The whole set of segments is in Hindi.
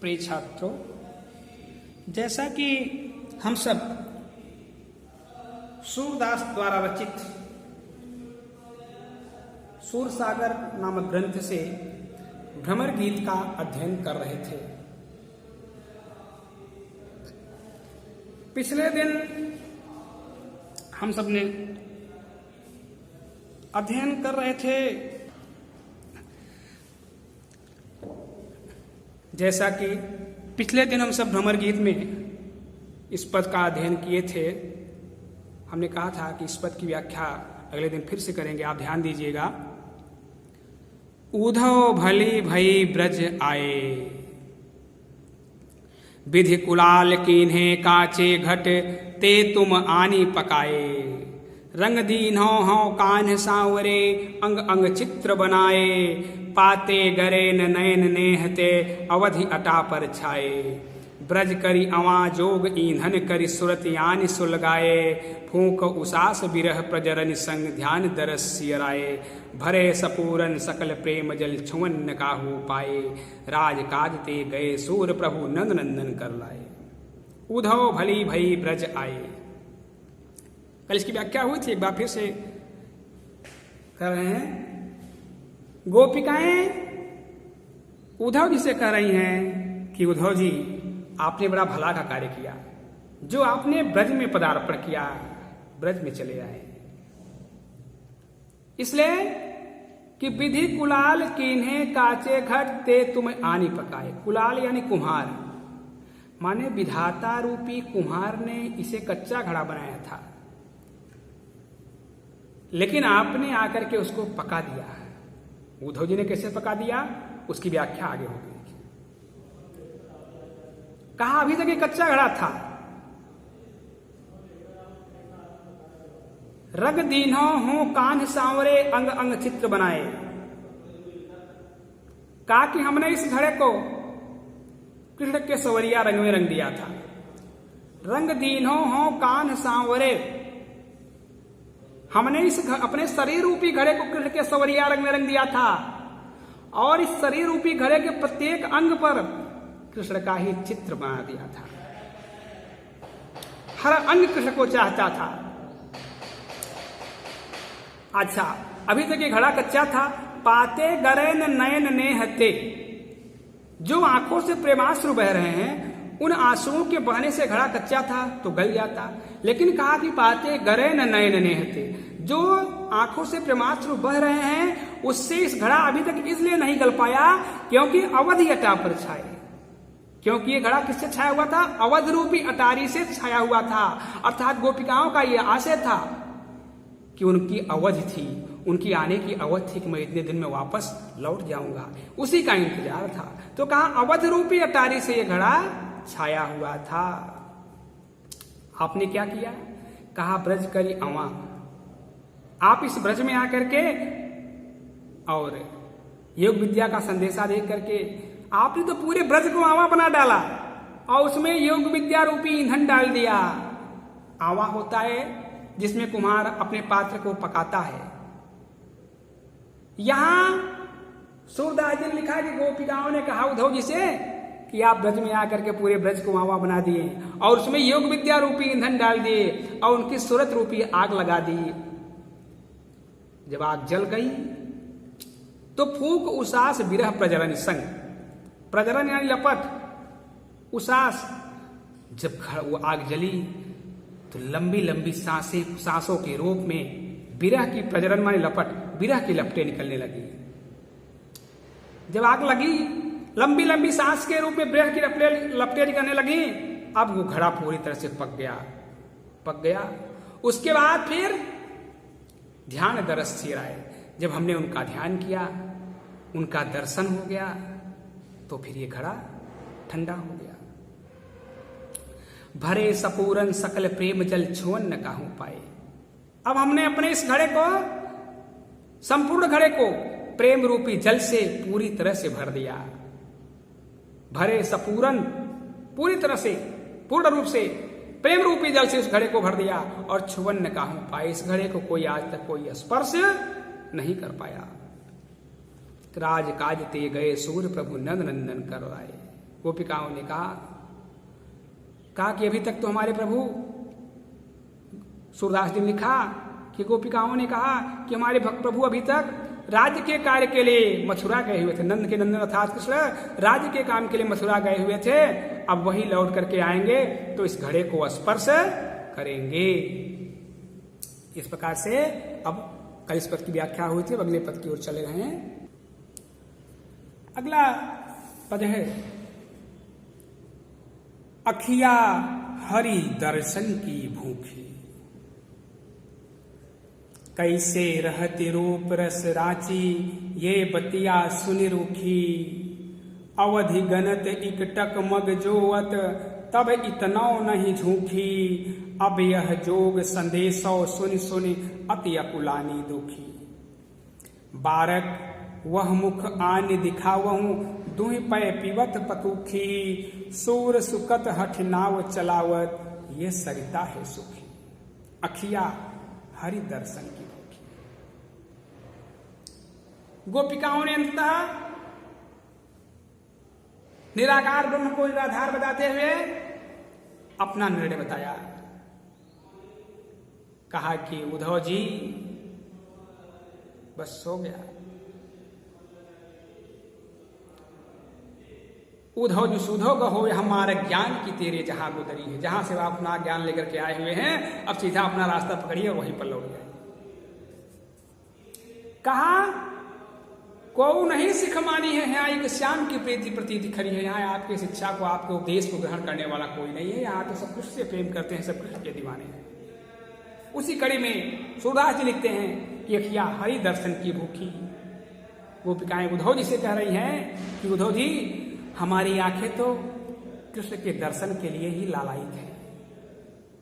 प्रिय छात्रों, जैसा कि हम सब सूरदास द्वारा रचित सूरसागर नामक ग्रंथ से भ्रमर गीत का अध्ययन कर रहे थे। पिछले दिन हम सब ने अध्ययन कर रहे थे, जैसा कि पिछले दिन हम सब भ्रमर गीत में इस पद का अध्ययन किए थे। हमने कहा था कि इस पद की व्याख्या अगले दिन फिर से करेंगे, आप ध्यान दीजिएगा। उधव भली भई ब्रज आए, विधि कुलाल कीन्हे काचे घट ते तुम आनी पकाए। रंग दीन्हो हो कान्ह सांवरे, अंग अंग चित्र बनाए। पाते गरे न नयन नेहते, अवधि अटा पर छाए। ब्रज करी अवा जोग ईंधन करी, सुरत यानि सुलगाए। फूंक उसास बिरह प्रजरन संग, ध्यान दरस सियराए। भरे सपूरन सकल प्रेम जल, छुअन न काहू पाए। राज काज ते गए सूर, प्रभु नंद नंदन कर लाए। उधव भली भई ब्रज आए। कल इसकी व्याख्या हुई थी, एक बार फिर से कर रहे हैं। गोपिकाएं उद्धव जी से कह रही हैं कि उद्धव जी, आपने बड़ा भला का कार्य किया, जो आपने ब्रज में पदार्पण किया, ब्रज में चले आए। इसलिए कि विधि कुलाल कीन्हे काचे घट, ते तुम आनी पकाए। कुलाल यानी कुम्हार, माने विधाता रूपी कुम्हार ने इसे कच्चा घड़ा बनाया था, लेकिन आपने आकर के उसको पका दिया। उद्धव जी ने कैसे पका दिया, उसकी व्याख्या आगे होगी। कहा अभी तक ये कच्चा घड़ा था। रग दीन्हो हो कान्ह सांवरे, अंग अंग चित्र बनाए। कहा कि हमने इस घड़े को कृष्ण के सवरिया रंग में रंग दिया था। रंग दीन्हो हो कान्ह सांवरे, हमने इस अपने शरीर रूपी घड़े को कृष्ण के सवरिया रंग में रंग दिया था, और इस शरीर रूपी घड़े के प्रत्येक अंग पर कृष्ण का ही चित्र बना दिया था। हर अंग कृष्ण को चाहता था। अच्छा, अभी तक ये घड़ा कच्चा था। पाते गरे न नयन नेहते, जो आंखों से प्रेमाश्रु बह रहे हैं, उन आंसुओं के बहने से घड़ा कच्चा था तो गल जाता। लेकिन कहा कि पाते गरे न नयन नेहते, जो आंखों से प्रेमाश्रु बह रहे हैं, उससे इस घड़ा अभी तक इसलिए नहीं गल पाया क्योंकि अवधि अटा पर छाए। क्योंकि ये घड़ा किससे छाया हुआ था? अवध रूपी अटारी से छाया हुआ था। अर्थात गोपिकाओं का यह आशय था कि उनकी अवधि थी, उनकी आने की अवधि थी कि मैं इतने दिन में वापस लौट जाऊंगा, उसी का इंतजार था। तो कहा अवध रूपी अटारी से यह घड़ा छाया हुआ था। आपने क्या किया? कहा ब्रज करी अवा, आप इस ब्रज में आकर के और योग विद्या का संदेशा दे करके आपने तो पूरे ब्रज को आवा बना डाला और उसमें योग विद्या रूपी ईंधन डाल दिया। आवा होता है जिसमें कुम्हार अपने पात्र को पकाता है। यहां सूरदास जी ने लिखा कि गोपिकाओं ने कहा उद्धव जी से कि आप ब्रज में आकर के पूरे ब्रज को आवा बना दिए और उसमें योग विद्या रूपी ईंधन डाल दिए और उनकी सूरत रूपी आग लगा दी। जब आग जल गई तो फूंक उसास बिरह प्रजरन संग, प्रजरन यानी लपट, उसास, जब वो आग जली तो लंबी लंबी सांसों के रूप में बिरह की, प्रजरन माने लपट, बिरह की लपटें निकलने लगी। जब आग लगी, लंबी लंबी सांस के रूप में बिरह की लपटें निकलने लगी। अब वो घड़ा पूरी तरह से पक गया। उसके बाद फिर ध्यान दरस सिराए। जब हमने उनका ध्यान किया, उनका दर्शन हो गया, तो फिर ये घड़ा ठंडा हो गया। भरे सपूरन सकल प्रेम जल, छुअन न काहू पाए। अब हमने अपने इस घड़े को, संपूर्ण घड़े को प्रेम रूपी जल से पूरी तरह से भर दिया। भरे सपूरन, पूरी तरह से, पूर्ण रूप से प्रेम रूपी जल से उस घड़े को भर दिया और छुअन न काहू पाए। इस घड़े को कोई आज तक कोई स्पर्श नहीं कर पाया। राज काज ते गए सूर, प्रभु नंद नंदन कर आए। गोपिकाओं ने कहा कि अभी तक तो हमारे प्रभु, सूरदास जी ने लिखा कि गोपिकाओं ने कहा कि हमारे भक्त प्रभु अभी तक राज्य के कार्य के लिए मथुरा गए हुए थे। नंद के नंदन अर्थात कृष्ण राज्य के काम के लिए मथुरा गए हुए थे। अब वही लौट करके आएंगे तो इस घड़े को स्पर्श करेंगे। इस प्रकार से अब कल इस पद की व्याख्या हुई थी। अब अगले पद की ओर चले गए हैं। अगला पद है अखिया हरि दर्शन की भूखी, कैसे रहते रूप रस राची, ये बतिया सुनि रूखी, अवधि गनत इकटक मग जोवत, तब इतनौ नहीं झूठी, अब यह जोग संदेशौ सुनि सुनि अति अकुलानी दुखी। बारक वह मुख आन दिखावहूं, दुहि पै पिबत पतुखी, सूर सुकत हठ नाव चलावत, ये सरिता है सुखी। अखिया हरि दर्शन की भूखी। गोपिकाओं ने अंततः निराकार ब्रह्म को निराधार बताते हुए अपना निर्णय बताया। कहा कि उद्धव जी बस हो गया। उद्धव जी सुधो कहो हमारे ज्ञान की तेरे जहां गुदरी है। जहां से आप अपना ज्ञान लेकर के आए हुए हैं, अब सीधा अपना रास्ता पकड़िए और वहीं पर लौट जाए। कहा को नहीं सिख मानी है, यहाँ एक श्याम की प्रीति प्रतीति खड़ी है। यहाँ आपकी शिक्षा को, आपके उपदेश को ग्रहण करने वाला कोई नहीं है। यहाँ तो सब कुछ से प्रेम करते हैं, सब कुछ के दीवाने हैं। उसी कड़ी में सूरदास जी लिखते हैं कि अखिया हरि दर्शन की भूखी। गोपिकाएं उद्धव जी से कह रही हैं कि उद्धव जी हमारी आंखें तो कृष्ण के दर्शन के लिए ही लालायित है,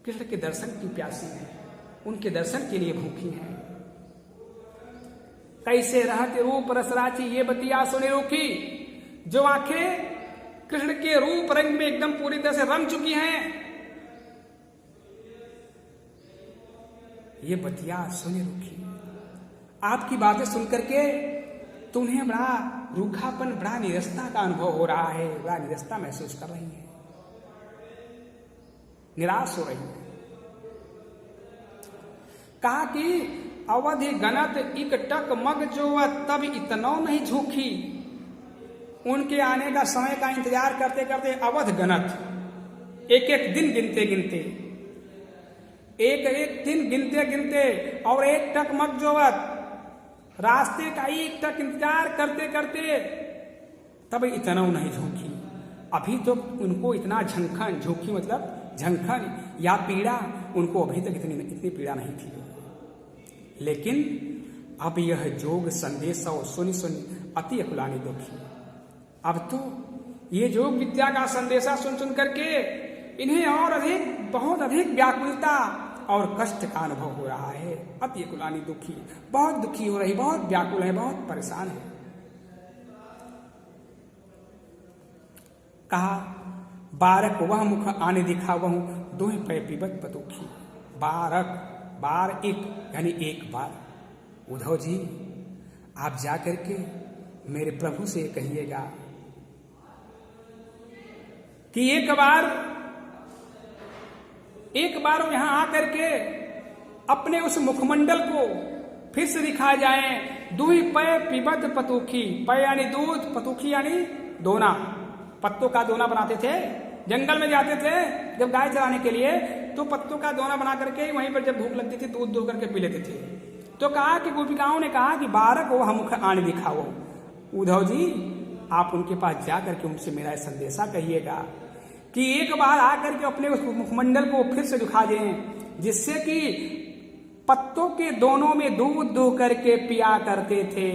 कृष्ण के दर्शन की प्यासी है, उनके दर्शन के लिए भूखी है। कैसे रहते रूप रसराची, ये बतिया सुने रूखी। जो आंखें कृष्ण के रूप रंग में एकदम पूरी तरह से रंग चुकी हैं, ये बतिया सुने रूखी। आपकी बातें सुनकर के तुम्हें बड़ा रूखापन, बड़ा निरस्ता का अनुभव हो रहा है, बड़ा निरस्ता महसूस कर रही है, निराश हो रही है। कहा कि अवधि गनत इकटक मग जोवत, तब इतनौ नहीं झूठी। उनके आने का समय का इंतजार करते करते अवध गनत, एक एक दिन गिनते गिनते, एक एक दिन गिनते गिनते, और एक टक मग जोवत, रास्ते का एक तक इंतजार करते करते, तब इतना नहीं झोंकी। अभी तो उनको इतना झंखन, झोंकी मतलब झंखन या पीड़ा, उनको अभी तक इतनी पीड़ा नहीं थी। लेकिन अब यह जोग संदेश सुनि सुनि अति अकुलानी दुखी। अब तो ये जोग विद्या का संदेशा सुन सुन करके इन्हें और अधिक, बहुत अधिक व्याकुलता और कष्ट का अनुभव हो रहा है। अति कुलानी दुखी, बहुत दुखी हो रही, बहुत व्याकुल है, बहुत परेशान है। कहा बारक वह मुख आने दिखावहूं, दोहे पै पिबत पतुखी। बारक, बार एक यानी एक बार। उद्धव जी आप जाकर के मेरे प्रभु से कहिएगा कि एक बार यहां आकर के अपने उस मुखमंडल को फिर से दिखा जाए। दूही पै पिबत पतुखी, पै यानी दूध, पतुखी यानी दोना। पत्तों का दोना बनाते थे, जंगल में जाते थे जब गाय चराने के लिए, तो पत्तों का दोना बना करके वहीं पर जब भूख लगती थी दूध दो करके पी लेते थे। तो कहा कि गोपिकाओं ने कहा कि बारक वो हम मुख आने दिखाओ। उद्धव जी आप उनके पास जा करके उनसे मेरा संदेशा कहिएगा कि एक बार आकर के अपने उस मुखमंडल को फिर से दिखा दें, जिससे कि पत्तों के दोनों में दूध दो करके पिया करते थे।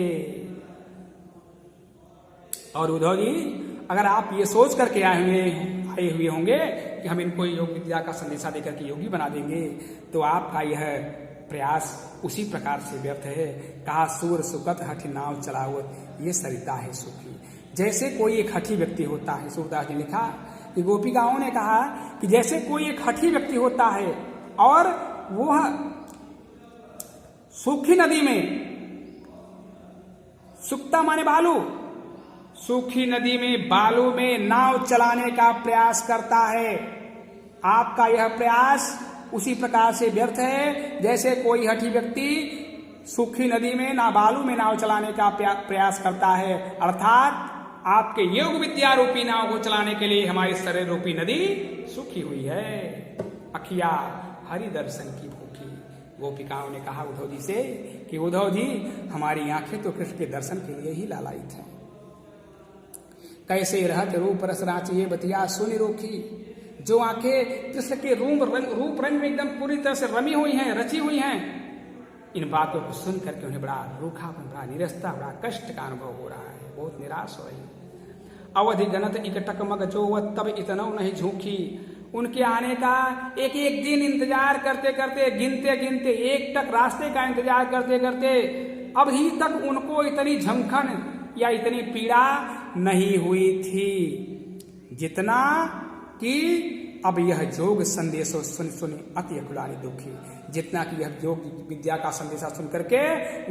और उद्धव जी अगर आप ये सोच करके आए हुए होंगे कि हम इनको योग विद्या का संदेशा देकर के योगी बना देंगे, तो आपका यह प्रयास उसी प्रकार से व्यर्थ है। कहा सूर सुकत हठी नाव चलावत, ये सरिता है सुखी। जैसे कोई एक हठी व्यक्ति होता है, सूरदास ने लिखा कि गोपिकाओं ने कहा कि जैसे कोई एक हठी व्यक्ति होता है और वह सूखी नदी में, सुकता माने बालू, सूखी नदी में बालू में नाव चलाने का प्रयास करता है, आपका यह प्रयास उसी प्रकार से व्यर्थ है जैसे कोई हठी व्यक्ति सूखी नदी में ना बालू में नाव चलाने का प्रयास करता है। अर्थात आपके योग विद्या रूपी नाव को चलाने के लिए हमारी शरीर रूपी नदी सूखी हुई है। अखिया हरि दर्शन की भूखी। गोपिकाओं ने कहा उद्धव जी से कि उद्धव जी हमारी आंखें तो कृष्ण के दर्शन के लिए ही लालायित हैं। कैसे रहत रूप रस रांची बतिया सुनि रोखी। जो आंखें कृष्ण के रूप रंग में एकदम पूरी तरह से रमी हुई हैं, रची हुई हैं, इन बातों को सुन करके उन्हें बड़ा रूखापन, बड़ा निरस्ता, बड़ा कष्ट का अनुभव हो रहा है, बहुत निराश हो रही है। अवधि गणत इकटक मग जोवत तब इतनौ नहीं झूठी। उनके आने का एक एक दिन इंतजार करते करते, गिनते गिनते, एक टक रास्ते का इंतजार करते करते अभी तक उनको इतनी झंखन या इतनी पीड़ा नहीं हुई थी जितना कि अब यह योग संदेशो सुन सुन अति अकुलानि दुखी। जितना कि यह योग विद्या का संदेशा सुन करके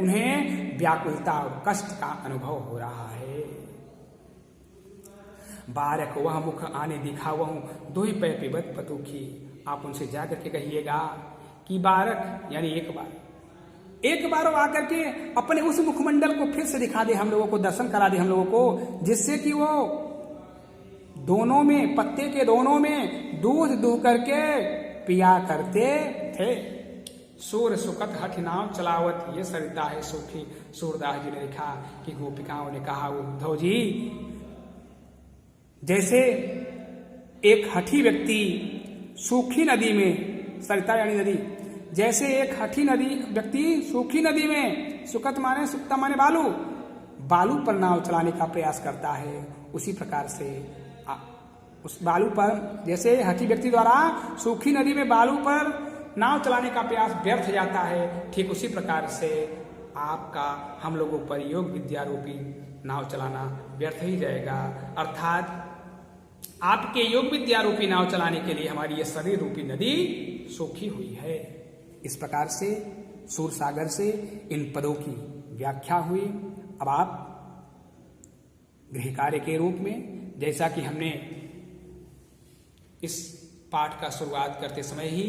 उन्हें व्याकुलता और कष्ट का अनुभव हो रहा है। बारक वह मुख आने दिखावहूं दो ही पै पिबत पतुखी। आप उनसे जाकर के कहिएगा कि बारक यानी एक बार वो आकर के अपने उस मुखमंडल को फिर से दिखा दे, हम लोगों को दर्शन करा दे हम लोगों को, जिससे कि वो दोनों में, पत्ते के दोनों में दूध दूह करके पिया करते थे। सूर सुकत हठ नाव चलावत, ये सरिता है सूखी। सूरदास जी ने लिखा कि गोपिकाओं ने कहा उद्धव जी जैसे एक हठी व्यक्ति सूखी नदी में, सरिता यानी नदी, जैसे एक हठी व्यक्ति सूखी नदी में, सुकत माने सुक्ता माने बालू पर नाव चलाने का प्रयास करता है, उसी प्रकार से उस बालू पर, जैसे हठी व्यक्ति द्वारा सूखी नदी में बालू पर नाव चलाने का प्रयास व्यर्थ जाता है, ठीक उसी प्रकार से आपका हम लोगों पर योग विद्या रूपी नाव चलाना व्यर्थ ही जाएगा। अर्थात आपके योग विद्या रूपी नाव चलाने के लिए हमारी ये शरीर रूपी नदी सूखी हुई है। इस प्रकार से सूर सागर से इन पदों की व्याख्या हुई। अब आप गृह कार्य के रूप में, जैसा कि हमने इस पाठ का शुरुआत करते समय ही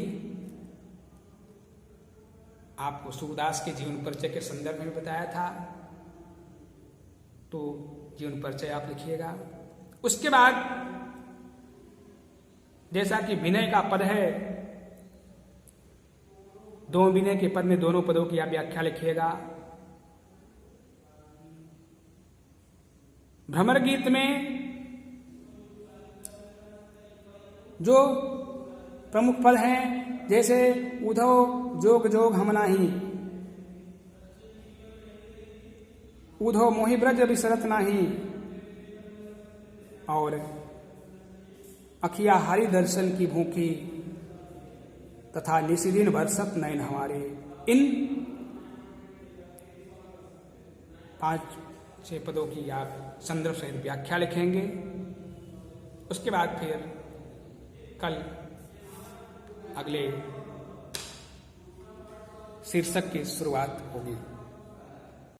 आपको सूरदास के जीवन परिचय के संदर्भ में बताया था, तो जीवन परिचय आप लिखिएगा। उसके बाद जैसा कि विनय का पद है, दो विनय के पद में दोनों पदों की आप व्याख्या लिखिएगा। भ्रमर गीत में जो प्रमुख पद हैं, जैसे उधो जोग जोग हम नाही, उधो मोहि ब्रज विसरत नाही, और अखिया हरि दर्शन की भूखी तथा निशिदिन बरसत नयन हमारे, इन 5-6 पदों की आप संदर्भ सहित व्याख्या लिखेंगे। उसके बाद फिर कल अगले शीर्षक की शुरुआत होगी।